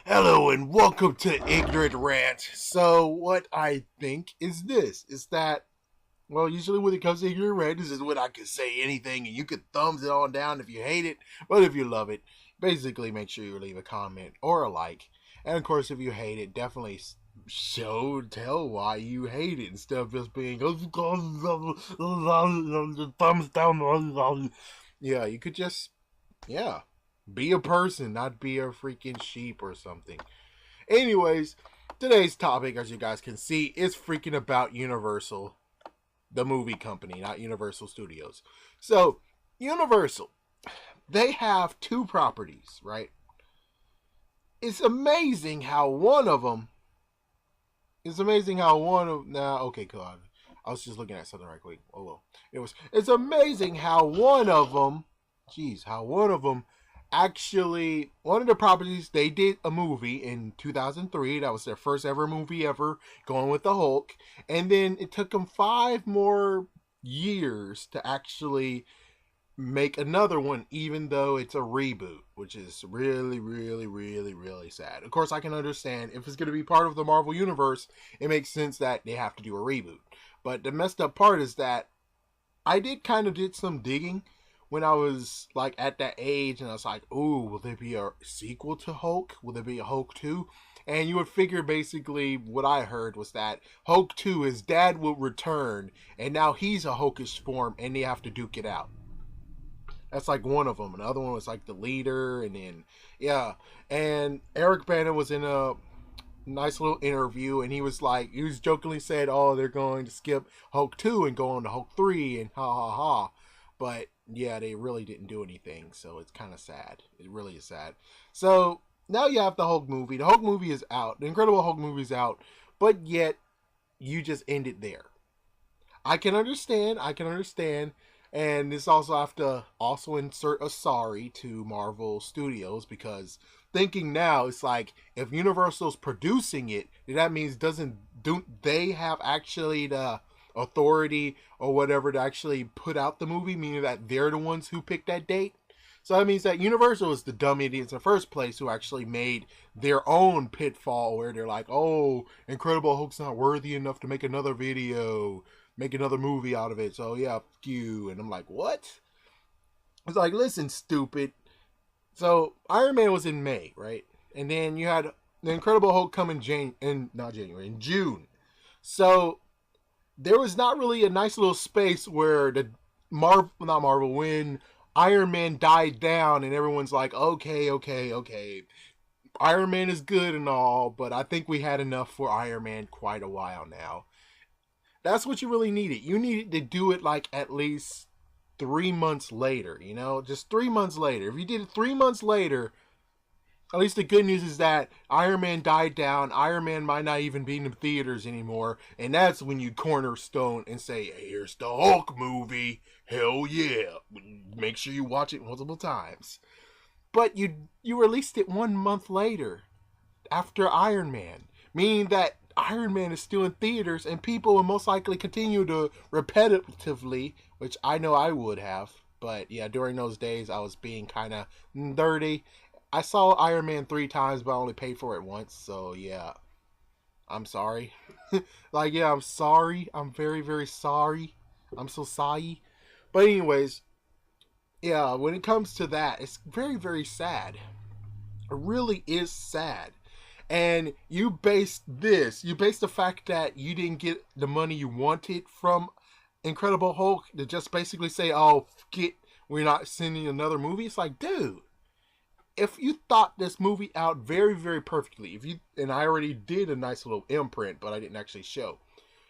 Hello and welcome to Ignorant Rant. So what I think is this, is that, well, usually when it comes to Ignorant Rant, this is when I can say anything and you can thumbs it on down if you hate it, but if you love it, basically make sure you leave a comment or a like. And of course, if you hate it, definitely tell why you hate it instead of just being thumbs down. Yeah, you could just, yeah, be a person, not be a freaking sheep or something. Anyways, today's topic, as you guys can see, is freaking about Universal, the movie company, not Universal Studios. So, Universal, they have two properties, right? It's amazing how one of them. It's amazing how one of now. Okay, God, I was just looking at something right quick. Oh well, it was. It's amazing how one of them. Jeez, how one of them actually one of the properties they did a movie in 2003. That was their first ever movie ever, going with the Hulk, and then it took them 5 more years to actually make another one, even though it's a reboot, which is really, really, really, really sad. Of course, I can understand if it's going to be part of the Marvel Universe, it makes sense that they have to do a reboot. But the messed up part is that I did some digging when I was like at that age, and I was like, "Ooh, will there be a sequel to Hulk? Will there be a Hulk 2?" And you would figure basically what I heard was that Hulk 2, his dad would return, and now he's a Hulkish form, and they have to duke it out. That's like one of them. Another one was like the leader, and then yeah, and Eric Bana was in a nice little interview, and he was jokingly said, "Oh, they're going to skip Hulk 2 and go on to Hulk 3, and ha ha ha." But yeah, they really didn't do anything, so it's kind of sad. It really is sad. So now you have the Hulk movie. The Hulk movie is out. The Incredible Hulk movie is out, but yet you just end it there. I can understand. I can understand. And this also have to also insert a sorry to Marvel Studios, because thinking now it's like if Universal's producing it, that means doesn't do they have actually the authority or whatever to actually put out the movie, meaning that they're the ones who picked that date. So that means that Universal is the dumb idiots in the first place who actually made their own pitfall where they're like, oh, Incredible Hulk's not worthy enough to make another video, make another movie out of it. So yeah, fuck you. And I'm like, what? It's like, listen, stupid. So Iron Man was in May, right? And then you had the Incredible Hulk come in June. So there was not really a nice little space where the not Marvel, when Iron Man died down and everyone's like, okay, okay, okay. Iron Man is good and all, but I think we had enough for Iron Man quite a while now. That's what you really needed. You needed to do it like at least 3 months later, just 3 months later. If you did it 3 months later, at least the good news is that Iron Man died down. Iron Man might not even be in the theaters anymore. And that's when you cornerstone and say, hey, here's the Hulk movie. Hell yeah. Make sure you watch it multiple times. But you released it 1 month later after Iron Man, meaning that Iron Man is still in theaters and people will most likely continue to repetitively, which I know I would have. But yeah, during those days I was being kind of dirty. I saw Iron Man 3 times, but I only paid for it once. So yeah, I'm sorry. Like, yeah, I'm sorry. I'm very, very sorry. I'm so sorry. But anyways, yeah, when it comes to that, it's very, very sad. It really is sad. And you base the fact that you didn't get the money you wanted from Incredible Hulk to just basically say, oh, get, we're not sending another movie. It's like, dude, if you thought this movie out very, very perfectly, and I already did a nice little imprint, but I didn't actually show.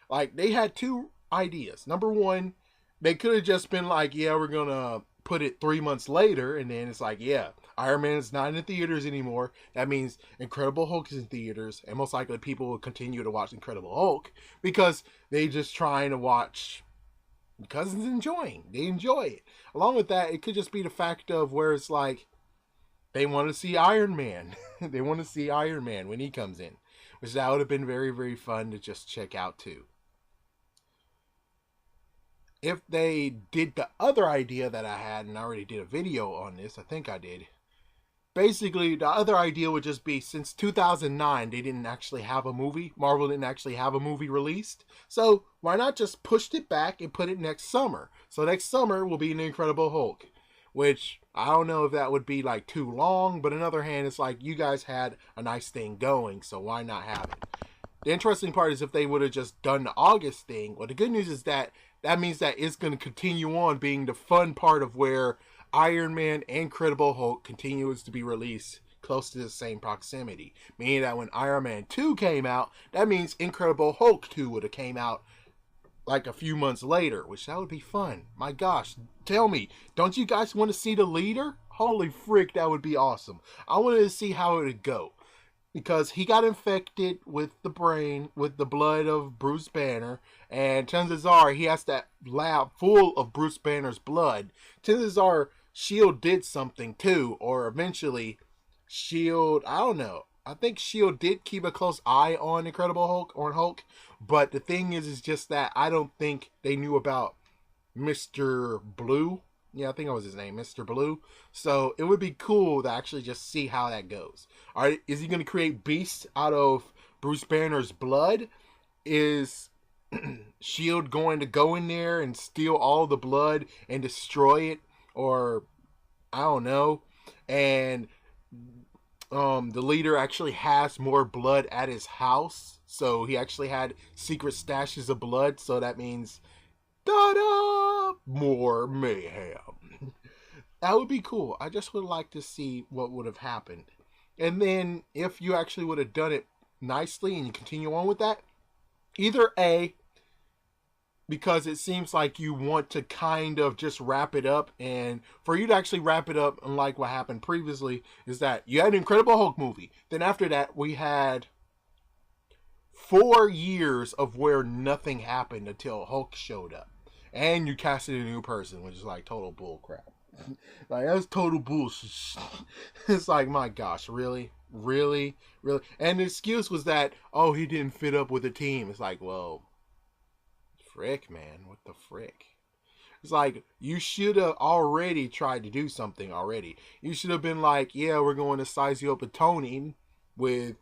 Like, they had two ideas. Number one, they could have just been like, yeah, we're gonna put it 3 months later, and then it's like, yeah, Iron Man is not in the theaters anymore. That means Incredible Hulk is in theaters, and most likely people will continue to watch Incredible Hulk because they just trying to watch because it's enjoying. They enjoy it. Along with that, it could just be the fact of where it's like they want to see Iron Man. They want to see Iron Man when he comes in, which that would have been very, very fun to just check out too. If they did the other idea that I had, and I already did a video on this, I think I did. basically, the other idea would just be since 2009, they didn't actually have a movie. Marvel didn't actually have a movie released. So why not just push it back and put it next summer? So next summer will be an Incredible Hulk, which I don't know if that would be like too long. But on the other hand, it's like you guys had a nice thing going, so why not have it? The interesting part is if they would have just done the August thing. Well, the good news is that that means that it's going to continue on being the fun part of where Iron Man and Incredible Hulk continues to be released close to the same proximity. Meaning that when Iron Man 2 came out, that means Incredible Hulk 2 would have came out like a few months later, which that would be fun. My gosh, tell me, don't you guys want to see the leader? Holy frick, that would be awesome. I wanted to see how it would go. Because he got infected with the brain, with the blood of Bruce Banner, and chances are he has that lab full of Bruce Banner's blood. Chances are S.H.I.E.L.D. did something too, or eventually S.H.I.E.L.D., I don't know. I think S.H.I.E.L.D. did keep a close eye on Incredible Hulk, or Hulk, but the thing is just that I don't think they knew about Mr. Blue. Yeah, I think that was his name, Mr. Blue. So it would be cool to actually just see how that goes. All right, is he going to create beasts out of Bruce Banner's blood? Is Shield going to go in there and steal all the blood and destroy it, or I don't know? And the leader actually has more blood at his house, so he actually had secret stashes of blood. So that means ta-da! More mayhem. That would be cool. I just would like to see what would have happened. And then if you actually would have done it nicely and you continue on with that, either A, because it seems like you want to kind of just wrap it up, and for you to actually wrap it up, unlike what happened previously, is that you had an Incredible Hulk movie. Then after that, we had 4 years of where nothing happened until Hulk showed up. And you casted a new person, which is like total bull crap. Like, that's total bullshit. It's like, my gosh, really? Really? Really? And the excuse was that, oh, he didn't fit up with the team. It's like, well, frick, man. What the frick? It's like, you should have already tried to do something already. You should have been like, yeah, we're going to size you up a Tony with,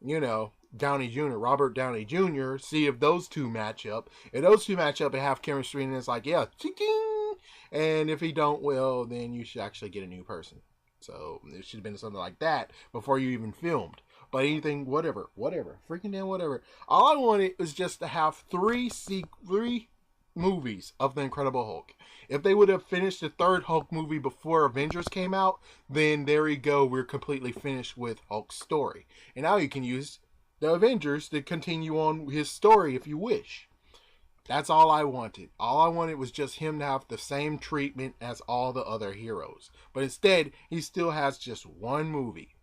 you know, Downey Jr., Robert Downey Jr., see if those two match up. If those two match up and have chemistry, and it's like, yeah, ching. And if he don't, well, then you should actually get a new person. So it should have been something like that before you even filmed. But anything, whatever, freaking damn whatever. All I wanted was just to have three movies of the Incredible Hulk. If they would have finished the third Hulk movie before Avengers came out, then there we go. We're completely finished with Hulk's story. And now you can use the Avengers to continue on his story if you wish. That's all I wanted. All I wanted was just him to have the same treatment as all the other heroes. But instead, he still has just one movie.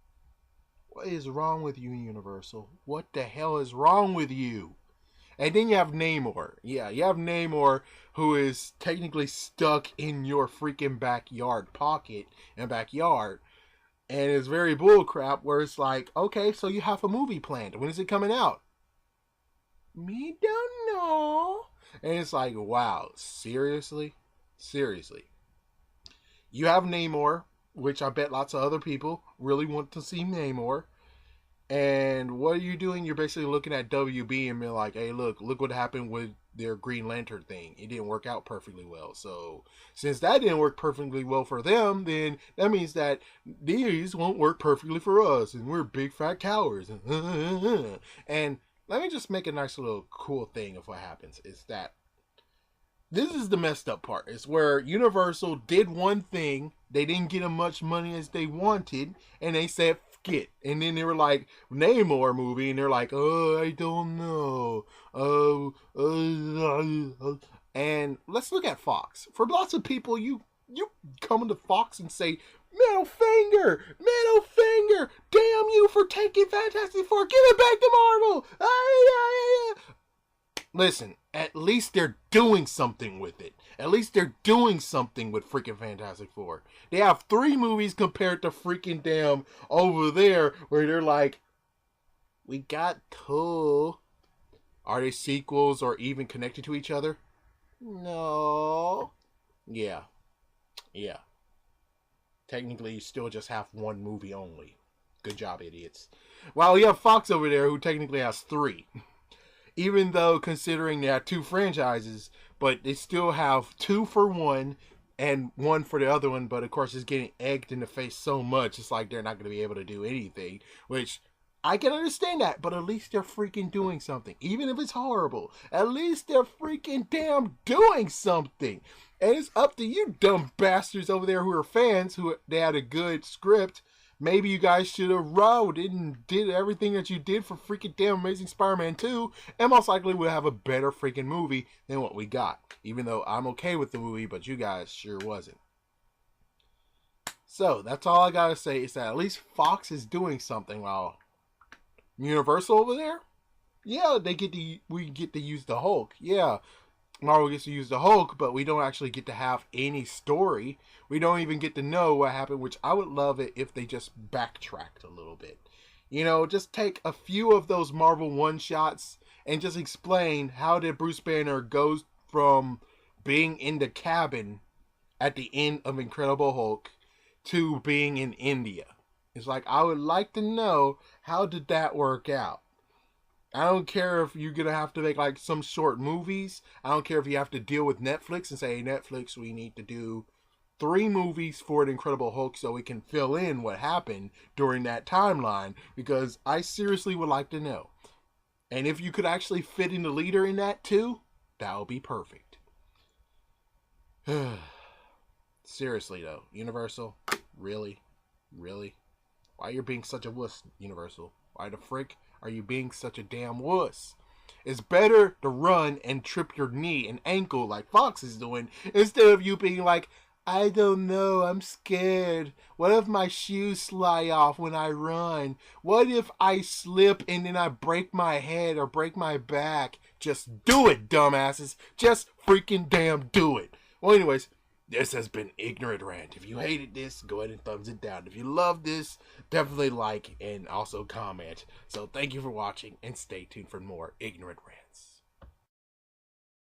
What is wrong with you, Universal? What the hell is wrong with you? And then you have Namor. Yeah, you have Namor, who is technically stuck in your freaking backyard pocket and backyard. And it's very bullcrap where it's like, okay, so you have a movie planned. When is it coming out? Me don't know. And it's like, wow, seriously? Seriously. You have Namor, which I bet lots of other people really want to see Namor. And what are you doing? You're basically looking at WB and being like, hey, look what happened with their Green Lantern thing. It didn't work out perfectly well. So since that didn't work perfectly well for them, then that means that these won't work perfectly for us. And we're big fat cowards. And let me just make a nice little cool thing of what happens. Is that this is the messed up part. It's where Universal did one thing. They didn't get as much money as they wanted. And they said, it. And then they were like, Namor movie, and they're like, oh, I don't know. And let's look at Fox. For lots of people, you come into Fox and say, middle finger, damn you for taking Fantastic Four, give it back to Marvel. Listen, at least they're doing something with it. At least they're doing something with freaking Fantastic Four. They have 3 movies compared to freaking damn over there where they're like, we got 2. Are they sequels or even connected to each other? No. Yeah. technically you still just have one movie only. Good job, idiots. While you have Fox over there, who technically has 3. Even though considering they have 2 franchises, but they still have 2 for one and 1 for the other one. But of course, it's getting egged in the face so much, it's like they're not going to be able to do anything. Which I can understand that, but at least they're freaking doing something. Even if it's horrible, at least they're freaking damn doing something. And it's up to you dumb bastards over there who are fans, who they had a good script. Maybe you guys should have rode and did everything that you did for freaking damn Amazing Spider-Man 2, and most likely we'll have a better freaking movie than what we got. Even though I'm okay with the movie, but you guys sure wasn't. So, that's all I gotta say, is that at least Fox is doing something, while Universal over there, yeah, we get to use the Hulk. Yeah, Marvel gets to use the Hulk, but we don't actually get to have any story. We don't even get to know what happened, which I would love it if they just backtracked a little bit. You know, just take a few of those Marvel one-shots and just explain how did Bruce Banner go from being in the cabin at the end of Incredible Hulk to being in India. It's like, I would like to know, how did that work out? I don't care if you're going to have to make like some short movies. I don't care if you have to deal with Netflix and say, hey, Netflix, we need to do 3 movies for the Incredible Hulk so we can fill in what happened during that timeline, because I seriously would like to know. And if you could actually fit in the leader in that too, that would be perfect. Seriously though, Universal, really? Really? Why you're being such a wuss, Universal? Why the frick are you being such a damn wuss? It's better to run and trip your knee and ankle like Fox is doing, instead of you being like, I don't know, I'm scared. What if my shoes slide off when I run? What if I slip and then I break my head or break my back? Just do it, dumbasses. Just freaking damn do it. Well, anyways, this has been Ignorant Rant. If you hated this, go ahead and thumbs it down. If you love this, definitely like and also comment. So thank you for watching, and stay tuned for more Ignorant Rants.